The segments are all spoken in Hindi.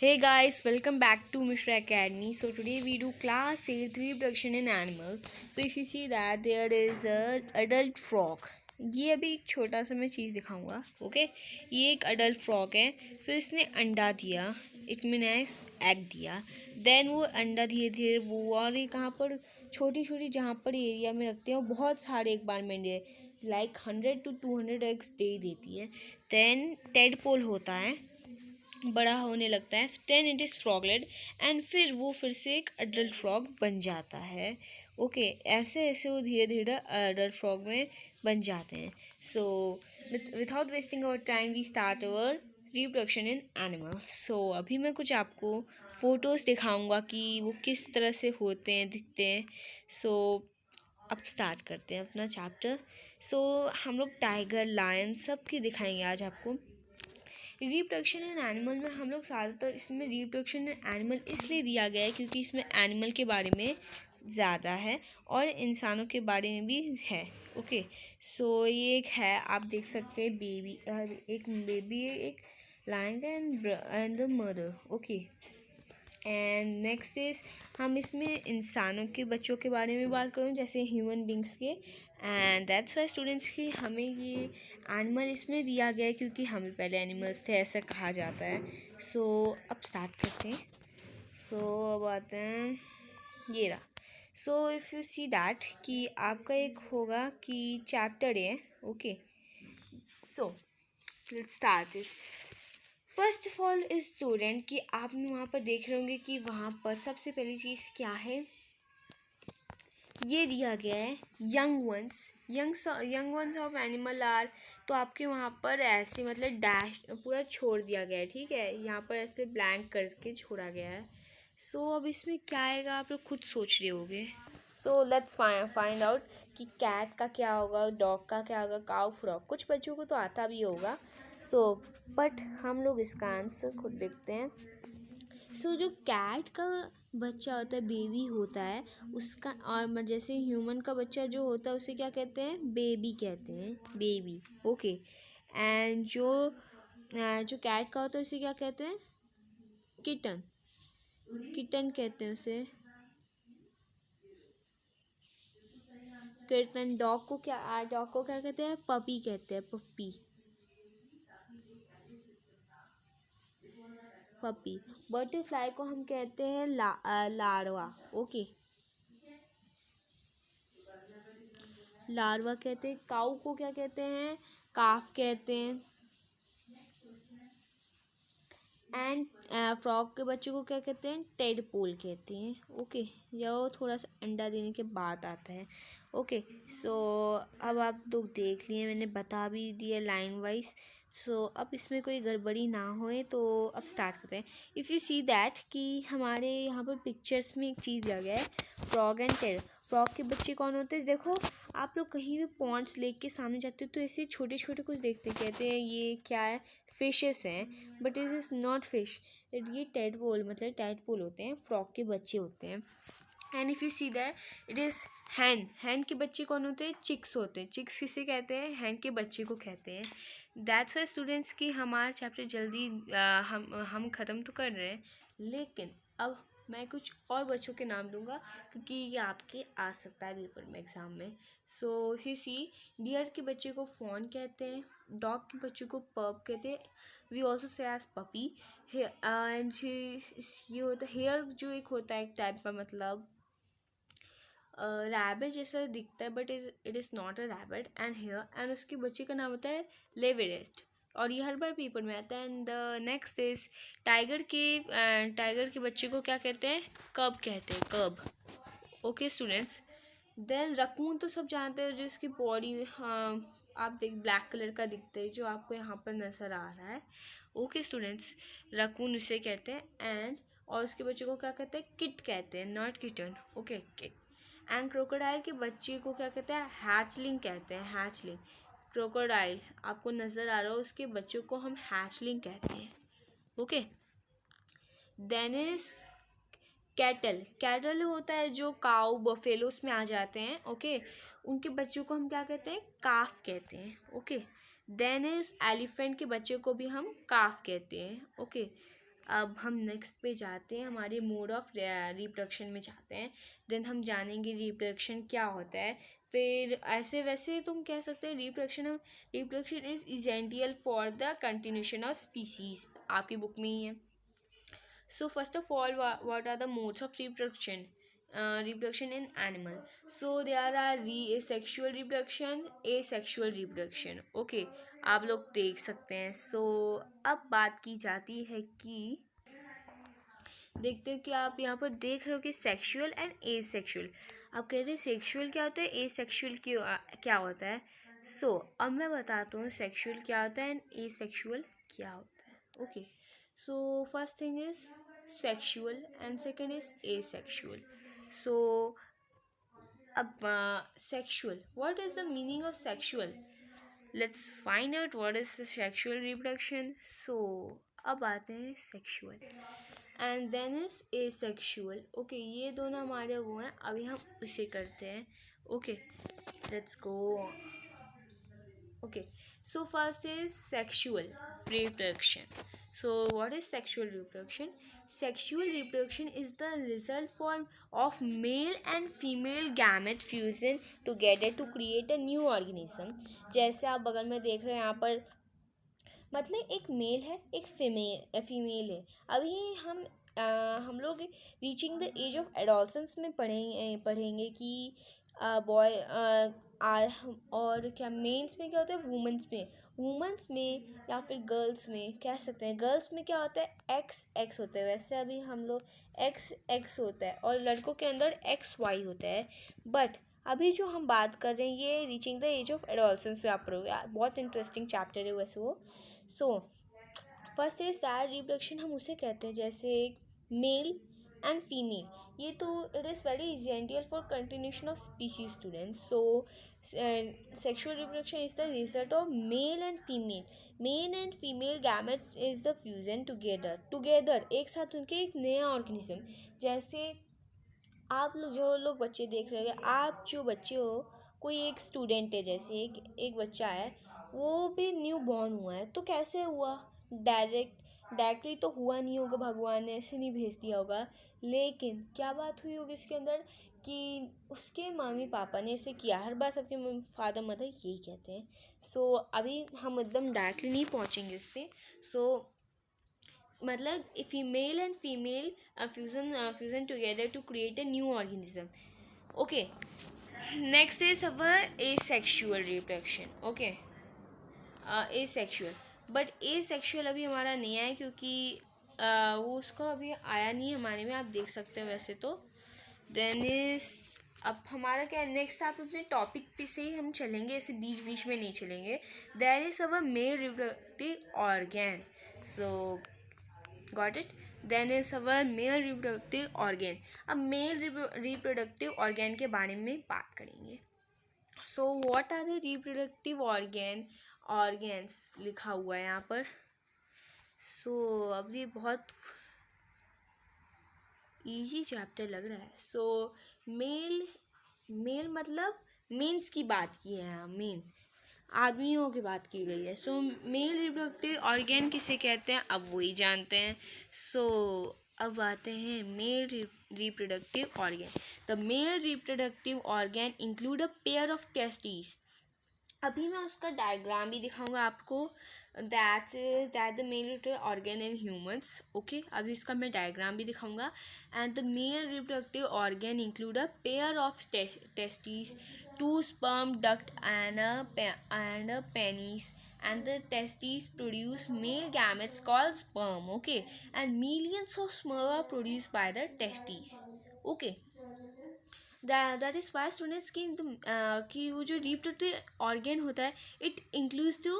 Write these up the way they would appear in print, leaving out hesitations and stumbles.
Hey guys, welcome back to Mishra Academy. So today we do class 8 reproduction in animals. So if you see that there is a adult frog. ये अभी एक छोटा सा मैं चीज़ दिखाऊंगा. ओके, ये एक अडल्ट फ्रॉग है. फिर इसने अंडा दिया. इट मीन एग दिया. देन वो अंडा धीरे धीरे वो और ये कहाँ पर छोटी छोटी जहाँ पर एरिया में रखते हैं वो बहुत सारे एक बार में लाइक 100 to 200 एग्स दे देती है. देन टेडपोल होता है, बड़ा होने लगता है. देन इट इज़ फ्रॉगलेट एंड फिर वो फिर से एक अडल्ट फ्रॉग बन जाता है. ओके, ऐसे ऐसे वो धीरे धीरे अडल्ट फ्रॉग में बन जाते हैं. So without wasting our time we start our reproduction in animals. So अभी मैं कुछ आपको फ़ोटोज़ दिखाऊंगा कि वो किस तरह से होते हैं, दिखते हैं. सो अब स्टार्ट करते हैं अपना चैप्टर. सो हम लोग टाइगर, लायन सब की दिखाएंगे आज आपको. रिप्रोडक्शन इन एनिमल में हम लोग ज़्यादातर इसमें रिप्रोडक्शन इन एनिमल इसलिए दिया गया है क्योंकि इसमें एनिमल के बारे में ज़्यादा है और इंसानों के बारे में भी है. ओके, सो ये एक है, आप देख सकते हैं बेबी, एक बेबी है, एक lion and the mother. Okay, and next is हम इसमें इंसानों के बच्चों के बारे में बात करूँ जैसे ह्यूमन बींग्स के. एंड दैट्स वाई स्टूडेंट्स की हमें ये एनिमल इसमें दिया गया है क्योंकि हमें पहले एनिमल्स थे ऐसा कहा जाता है. सो अब स्टार्ट करते हैं. सो अब आते हैं ये रहा. So if you see that कि आपका एक होगा कि चैप्टर है. Okay, so let's start it. First of all इस स्टूडेंट कि आपने वहाँ पर देख रहे होंगे कि वहाँ पर सबसे पहली चीज़ क्या है, ये दिया गया है young ones of animal are. तो आपके वहाँ पर ऐसे मतलब डैश पूरा छोड़ दिया गया है. ठीक है, यहाँ पर ऐसे ब्लैंक करके छोड़ा गया है. सो अब इसमें क्या आएगा आप लोग खुद सोच रहे होंगे. सो लेट्स फाइंड आउट कि कैट का क्या होगा, डॉग का क्या होगा, काउ, फ्रॉग. कुछ बच्चों को तो आता भी होगा. सो बट हम लोग इसका आंसर खुद लिखते हैं. सो जो कैट का बच्चा होता है, बेबी होता है उसका, और जैसे ह्यूमन का बच्चा जो होता है उसे क्या कहते हैं, बेबी कहते हैं, बेबी. ओके, एंड जो कैट का होता है उसे क्या कहते हैं, किटन. किटन कहते हैं उसे, किटन. डॉग को क्या कहते हैं, पपी कहते हैं, पप्पी. पपी. बटरफ्लाई को हम कहते हैं लार्वा. ओके, लार्वा कहते हैं. काऊ को क्या कहते हैं, काफ कहते हैं. एंड फ्रॉग के बच्चे को क्या कहते हैं, टेडपोल कहते हैं. ओके, जो थोड़ा सा अंडा देने के बाद आता है. ओके, सो अब आप लोग देख लिए, मैंने बता भी दिया लाइन वाइज. सो अब इसमें कोई गड़बड़ी ना होए तो अब स्टार्ट करते हैं. इफ़ यू सी दैट कि हमारे यहाँ पर पिक्चर्स में एक चीज़ दिया गया है, फ्रॉग एंड टेड. फ्रॉग के बच्चे कौन होते हैं, देखो आप लोग कहीं भी पॉन्ड्स लेक के सामने जाते हो तो ऐसे छोटे छोटे कुछ देखते कहते हैं ये क्या है, फिशेस हैं. But it is not fish. ये टेडपोल मतलब टेडपोल होते हैं, फ्रॉग के बच्चे होते हैं. And if you see that it is hen के बच्चे कौन होते हैं, चिक्स होते हैं. चिक्स किसे कहते हैं, हैन के बच्चे को कहते हैं. दैट्स वाई स्टूडेंट्स की हमारा चैप्टर जल्दी हम ख़त्म तो कर रहे हैं, लेकिन अब मैं कुछ और बच्चों के नाम दूंगा क्योंकि ये आपके आ सकता है पेपर में, एग्ज़ाम में. So if you see, deer के बच्चे को फॉन कहते हैं, डॉग के बच्चे को पप कहते हैं, we also say as puppy. And ये होता है हेयर, जो एक होता है एक टाइप का, मतलब रैबिट जैसा दिखता है but it is not a rabbit. And hare, and उसके बच्चे का नाम होता है लेवेरेस्ट, और ये हर बार पेपर में आता है. And the next is tiger के बच्चे को क्या कहते हैं, कब कहते हैं, कब. ओके स्टूडेंट्स, देन रकून तो सब जानते हो, जिसकी बॉडी आप देख ब्लैक कलर का दिखता है जो आपको यहाँ पर नज़र आ रहा है. ओके स्टूडेंट्स, रकून उसे कहते हैं. एंड और उसके बच्चे को क्या कहते हैं, किट कहते हैं, not kitten. Okay, kit. And crocodile के बच्चे को क्या कहते हैं, हैचलिंग कहते हैं, हैचलिंग. क्रोकोडाइल आपको नज़र आ रहा हो, उसके बच्चों को हम हैचलिंग कहते हैं. ओके, देन इज कैटल होता है जो काऊ बफेलोस में आ जाते हैं. ओके, उनके बच्चों को हम क्या कहते हैं, काफ कहते हैं. ओके, देन इज एलिफेंट के बच्चे को भी हम काफ कहते हैं. ओके, अब हम नेक्स्ट पे जाते हैं, हमारे मोड ऑफ रिप्रोडक्शन में जाते हैं। देन हम जानेंगे रिप्रोडक्शन क्या होता है। फिर ऐसे वैसे तुम कह सकते हैं reproduction is essential for the continuation of species, आपकी बुक में ही है। So first of all, what are the modes of reproduction? Reproduction in animal. So there are sexual reproduction, asexual reproduction. Okay, आप लोग देख सकते हैं। So अब बात की जाती है कि देखते हो कि आप यहाँ पर देख रहे हो कि सेक्सुअल एंड एसेक्सुअल। आप कह रहे हैं सेक्सुअल क्या होता है, एसेक्सुअल क्या होता है। सो अब मैं बताता हूँ सेक्सुअल क्या होता है एंड एसेक्सुअल क्या होता है। Okay, so first thing is sexual and second is asexual. So अब sexual, what is the meaning of sexual? Let's find out what is sexual reproduction. So अब आते हैं sexual and then is asexual. Okay, ये दोनों हमारे वो हैं, अभी हम उसे करते हैं। Okay, let's go. Okay, so first is sexual reproduction. So what is sexual reproduction? Sexual reproduction is the result form of male and female gamete fusion together to create a new organism. जैसे आप बगल में देख रहे हैं यहाँ पर, मतलब एक मेल है एक फीमेल है। अभी हम लोग reaching the age of adolescence में पढ़ेंगे कि बॉय और क्या मेंस में क्या होता है, वुमेंस में या फिर गर्ल्स में कह सकते हैं। गर्ल्स में क्या होता है, एक्स एक्स होता है। वैसे अभी हम लोग एक्स एक्स होता है और लड़कों के अंदर एक्स वाई होता है। बट अभी जो हम बात कर रहे हैं ये reaching the age of adolescence पे आप पढ़ोगे, बहुत इंटरेस्टिंग चैप्टर है वैसे वो। So first is that reproduction हम उसे कहते हैं जैसे मेल एंड फीमेल, ये तो it is very essential for continuation of species students. So sexual reproduction is the result of male and female gametes is the fusion together एक साथ उनके एक नया ऑर्गेनिज्म। जैसे आप लोग जो लोग बच्चे देख रहे हैं, आप जो बच्चे हो, कोई एक स्टूडेंट है, जैसे एक बच्चा है, वो भी न्यू बॉर्न हुआ है, तो कैसे हुआ? डायरेक्टली तो हुआ नहीं होगा, भगवान ने ऐसे नहीं भेज दिया होगा। लेकिन क्या बात हुई होगी इसके अंदर कि उसके मम्मी पापा ने ऐसे किया। हर बार सबके फादर मदर यही कहते हैं। सो अभी हम एकदम डायरेक्टली नहीं पहुँचेंगे इस पर। सो मतलब female and female fusion together to create a new organism. Okay, next is our asexual reproduction. Okay, asexual, but asexual अभी हमारा नहीं आया क्योंकि वो उसको अभी आया नहीं है हमारे में, आप देख सकते हो वैसे तो। देन इज अब हमारा क्या नेक्स्ट, आप अपने टॉपिक पे से ही हम चलेंगे, ऐसे बीच बीच में नहीं चलेंगे। There is our male reproductive organ. So got it. Then is our male reproductive organ. अब मेल रिप्रोडक्टिव ऑर्गन के बारे में बात करेंगे। So what are the reproductive organs लिखा हुआ है यहाँ पर। सो अब ये बहुत इजी चैप्टर लग रहा है। सो मेल मतलब मेंस की बात की है यहाँ, मेन आदमियों की बात की गई है। सो मेल रिप्रोडक्टिव ऑर्गन किसे कहते हैं, अब वही जानते हैं। सो अब आते हैं mail reproductive organ. The mail reproductive organ include a pair of testis. अभी मैं उसका डायग्राम भी दिखाऊंगा आपको। That the mail reproductive organ in humans. Okay, अभी इसका मैं डायग्राम भी दिखाऊंगा। And the mail reproductive organ include a pair of testis, two sperm duct and a penis, and the testes produce male gametes called sperm. Okay, and millions of sperm are produced by the testes. Okay, that is why students की वो जो reproductive organ होता है, it includes the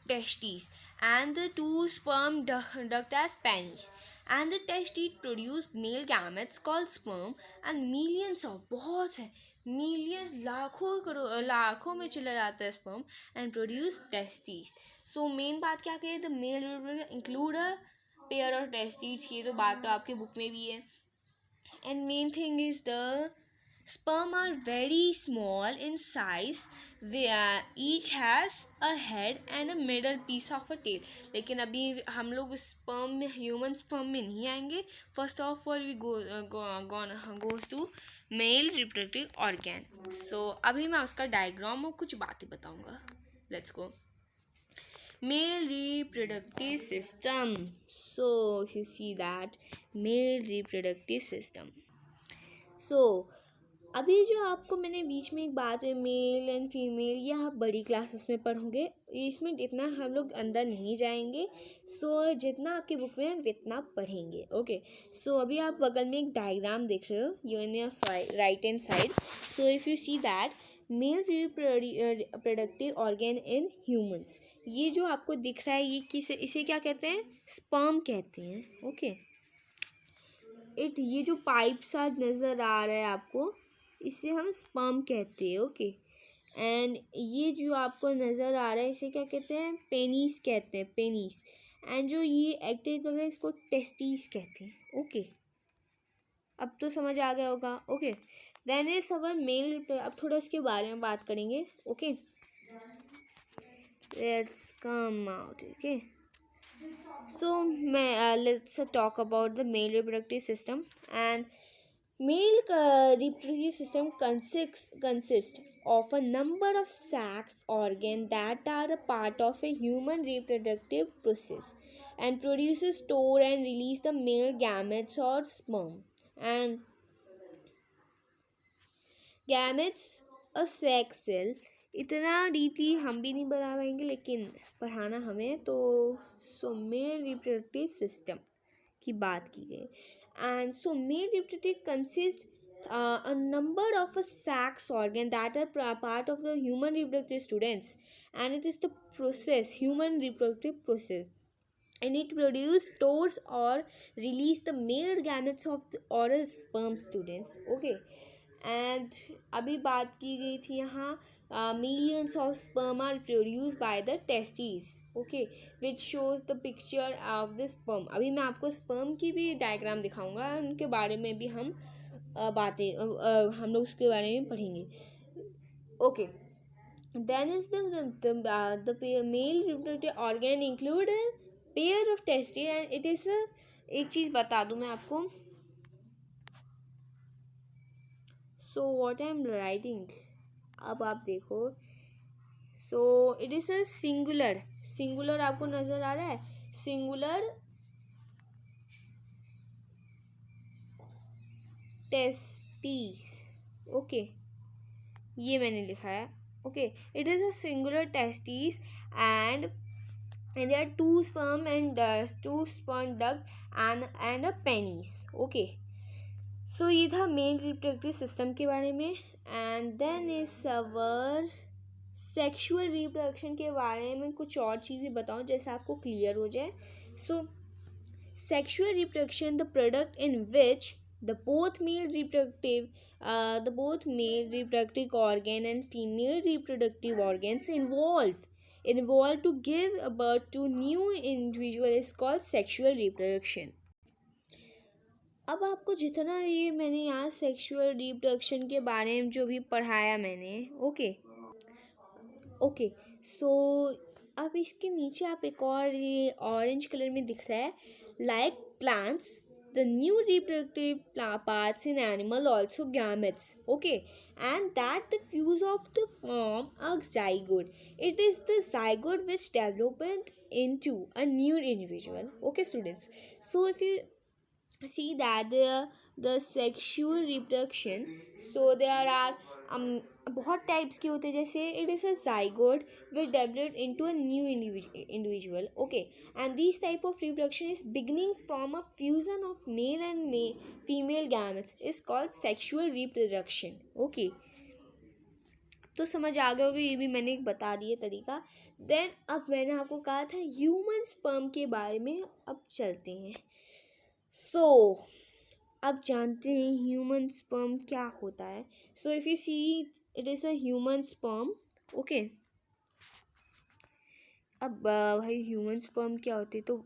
testes and the two sperm duct as penis, and the testes produce male gametes called sperm, and millions of, बहुत है, millions, लाखों में चला जाता है sperm and produce testes. So main बात क्या कही, the male include a pair of testes, ये तो बात तो आपके बुक में भी है। And main thing is the Sperm are very small in size. Each has a head and a middle piece of a tail. लेकिन अभी हम लोग स्पर्म में, ह्यूमन स्पर्म में नहीं आएंगे. First of all we goes to male reproductive organ. So अभी मैं उसका डायग्राम और कुछ बातें बताऊंगा. Let's go. Male reproductive system. So if you see that male reproductive system. So अभी जो आपको मैंने बीच में एक बात है मेल एंड फीमेल, ये आप बड़ी क्लासेस में पढ़ोगे. इसमें इतना हम लोग अंदर नहीं जाएंगे. सो जितना आपके बुक में है इतना पढ़ेंगे. ओके. सो अभी आप बगल में एक डायग्राम देख रहे हो, you in your right hand side. So if you see that mail reproductive organ in humans, ये जो आपको दिख रहा है ये इसे क्या कहते हैं? स्पर्म कहते हैं. ओके. ये जो पाइप सा नज़र आ रहा है आपको, इसे हम स्पर्म कहते हैं. ओके. एंड ये जो आपको नज़र आ रहा है इसे क्या कहते हैं? पेनिस कहते हैं, पेनिस. एंड जो ये एक्टिव लग रहा है इसको टेस्टिस कहते हैं. ओके. अब तो समझ आ गया होगा. Okay. Then is our male. अब थोड़ा इसके बारे में बात करेंगे. Okay. Let's come out. Okay. So let's talk about the male reproductive system. And male reproductive system consists of a number of sex organs that are a part of a human reproductive process and produces, store and release the male gametes or sperm. And gametes a sex cell. इतना डीपली हम भी नहीं बता पाएंगे लेकिन पढ़ाना हमें. तो सो मेल रिप्रोडक्टिव सिस्टम की बात की गई. And so male reproductive consist a number of a sex organ that are part of the human reproductive students, and it is the process, human reproductive process, and it produce, stores or release the male gametes of the or a sperm students. Okay. And अभी बात की गई थी यहाँ millions of sperm are produced by the testes. Okay, which shows the picture of the sperm. अभी मैं आपको sperm की भी डायग्राम दिखाऊंगा, उनके बारे में भी हम हम लोग उसके बारे में पढ़ेंगे. Okay. Then is the male reproductive organ include a pair of testes, and it is एक चीज़ बता दूँ मैं आपको. So what I am writing, अब आप देखो. So it is a singular आपको नज़र आ रहा है, singular testes. ओके. ये मैंने लिखा है. Okay. It is a singular testes and there are two sperm duct and a penis. Okay. So ये था मेल रिप्रोडक्टिव सिस्टम के बारे में. And then is our sexual reproduction के बारे में कुछ और चीज़ें बताऊँ जैसे आपको क्लियर हो जाए. So sexual reproduction the product in which the both male reproductive organ and female reproductive organs involved to give birth to new individual is called sexual reproduction. अब आपको जितना ये मैंने यहाँ सेक्सुअल रिप्रोडक्शन के बारे में जो भी पढ़ाया मैंने. ओके. सो अब इसके नीचे आप एक और ये ऑरेंज कलर में दिख रहा है, like plants the new reproductive parts in animal also gametes. Okay. And that the fuse of the form a zygote. It is the zygote which developed into a new individual. Okay students, so if you see that the sexual reproduction, so there are बहुत टाइप्स के होते हैं. जैसे it is a zygote will develop into a new individual. Okay. And this type of reproduction is beginning from a fusion of male and female gametes is called sexual reproduction. Okay. तो समझ आ गया होगा, ये भी मैंने एक बता दिया तरीका. देन अब मैंने आपको कहा था ह्यूमन स्पर्म के बारे में. अब चलते हैं. सो अब जानते हैं ह्यूमन स्पर्म क्या होता है. So if you see it is a human sperm. Okay. अब भाई ह्यूमन स्पर्म क्या होती है, तो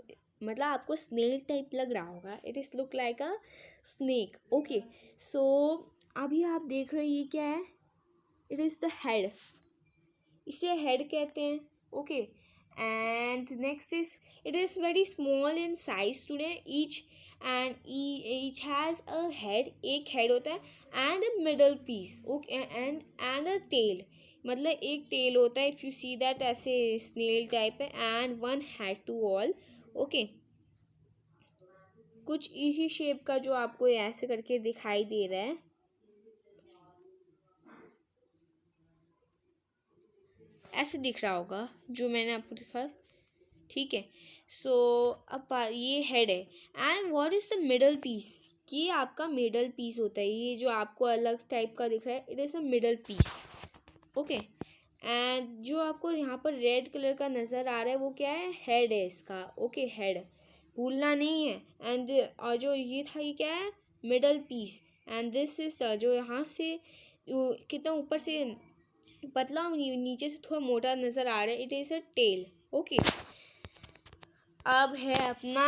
मतलब आपको स्नेक टाइप लग रहा होगा. It is look like a snake. Okay. So अभी आप देख रहे हैं ये क्या है, इट इज़ द हेड, इसे हेड कहते हैं. Okay, and next is it is very small in size student. Each has a head, एक हेड होता है and a middle piece. Okay, and a tail, मतलब एक टेल होता है. इफ़ यू सी दैट ऐसे स्नेल टाइप है. And one head to all. Okay, कुछ इसी शेप का जो आपको ऐसे करके दिखाई दे रहा है, ऐसे दिख रहा होगा जो मैंने आपको दिखा. ठीक है, सो अब ये हेड है. And what is the middle piece, ये आपका मिडल पीस होता है. ये जो आपको अलग टाइप का दिख रहा है, it is a middle piece. Okay, and जो आपको यहाँ पर रेड कलर का नज़र आ रहा है वो क्या है, हेड है इसका. ओके, हेड भूलना नहीं है. एंड और जो ये था ये क्या है, middle piece. And this is the, जो यहाँ से कितना ऊपर से पतला नीचे से थोड़ा मोटा नज़र आ रहा है, it is a tail. Okay, अब है अपना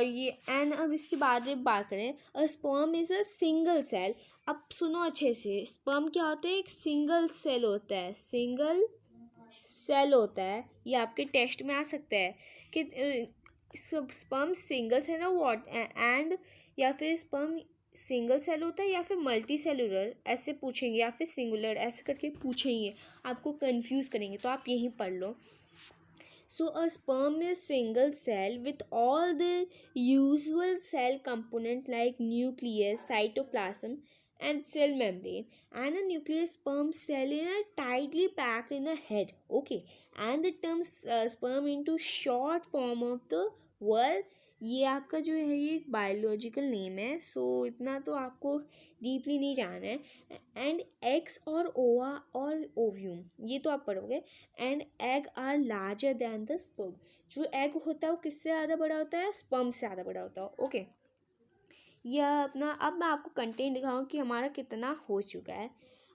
ये. एंड अब इसके बाद में बात करें, a sperm is a single cell. अब सुनो अच्छे से, स्पर्म क्या होता है, एक सिंगल सेल होता है. सिंगल सेल होता है, ये आपके टेस्ट में आ सकता है कि स्पर्म सिंगल सेल है व्हाट, एंड या फिर स्पर्म सिंगल सेल होता है या फिर मल्टी सेलुलर ऐसे पूछेंगे, या फिर सिंगुलर ऐसे करके पूछेंगे, आपको कंफ्यूज करेंगे, तो आप यही पढ़ लो. So a sperm is single cell with all the usual cell component like nucleus, cytoplasm, and cell membrane, and a nucleus sperm cell in a tightly packed in a head. Okay, and the term sperm into short form of the word. ये आपका जो है ये बायोलॉजिकल नेम है. सो इतना तो आपको डीपली नहीं जाना है. एंड एग्स और ओवा और ओव्यूम, ये तो आप पढ़ोगे. And egg are larger than the sperm, जो एग होता है वो किससे ज़्यादा बड़ा होता है, स्पर्म से ज़्यादा बड़ा होता है. ओके, यह अपना, अब मैं आपको कंटेंट दिखाऊँ कि हमारा कितना हो चुका है.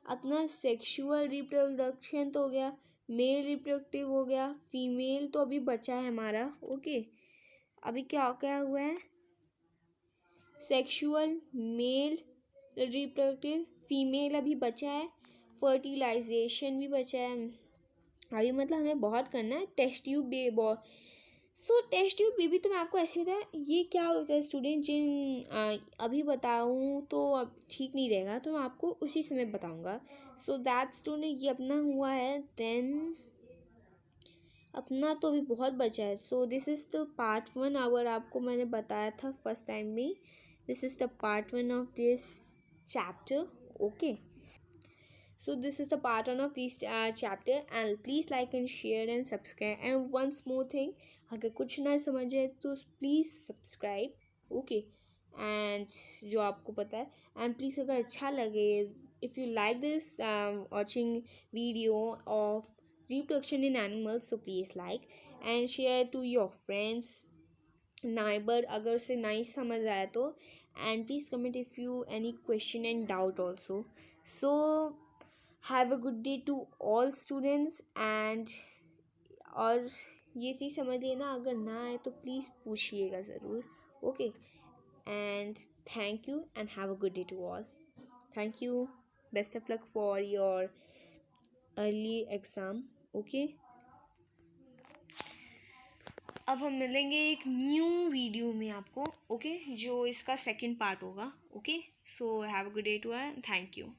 अपना सेक्सुअल रिप्रोडक्शन तो हो गया, मेल रिप्रोडक्टिव हो गया, फीमेल तो अभी बचा है हमारा. ओके, अभी क्या क्या हुआ है, सेक्सुअल, मेल रिप्रोडक्टिव, फीमेल अभी बचा है, फर्टिलाइजेशन भी बचा है. अभी मतलब हमें बहुत करना है. Test tube test tube baby तो मैं आपको ऐसे बताया, ये क्या होता है स्टूडेंट, जिन अभी बताऊँ तो अब ठीक नहीं रहेगा, तो मैं आपको उसी समय बताऊँगा. सो दैट स्टूडेंट ये अपना हुआ है. देन अपना तो अभी बहुत बचा है. So this is the part 1. अगर आपको मैंने बताया था फर्स्ट टाइम में, this is the part 1 of this chapter. Okay, so this is the part 1 of this chapter, and please like and share and subscribe. And once more thing, अगर कुछ ना समझे तो please subscribe. Okay, and जो आपको पता है, and please अगर अच्छा लगे, if you like this watching video of reproduction in animals, so please like and share to your friends, neighbor अगर उसे नहीं समझ आया तो. and please comment if you any question and doubt also. So have a good day to all students. And और ये चीज़ समझ लेना, अगर ना आए तो प्लीज़ पूछिएगा ज़रूर. Okay, and thank you and have a good day to all. Thank you, best of luck for your early exam. Okay, अब हम मिलेंगे एक न्यू वीडियो में आपको. ओके, जो इसका सेकंड पार्ट होगा. Okay, so have a good day to all. Thank you.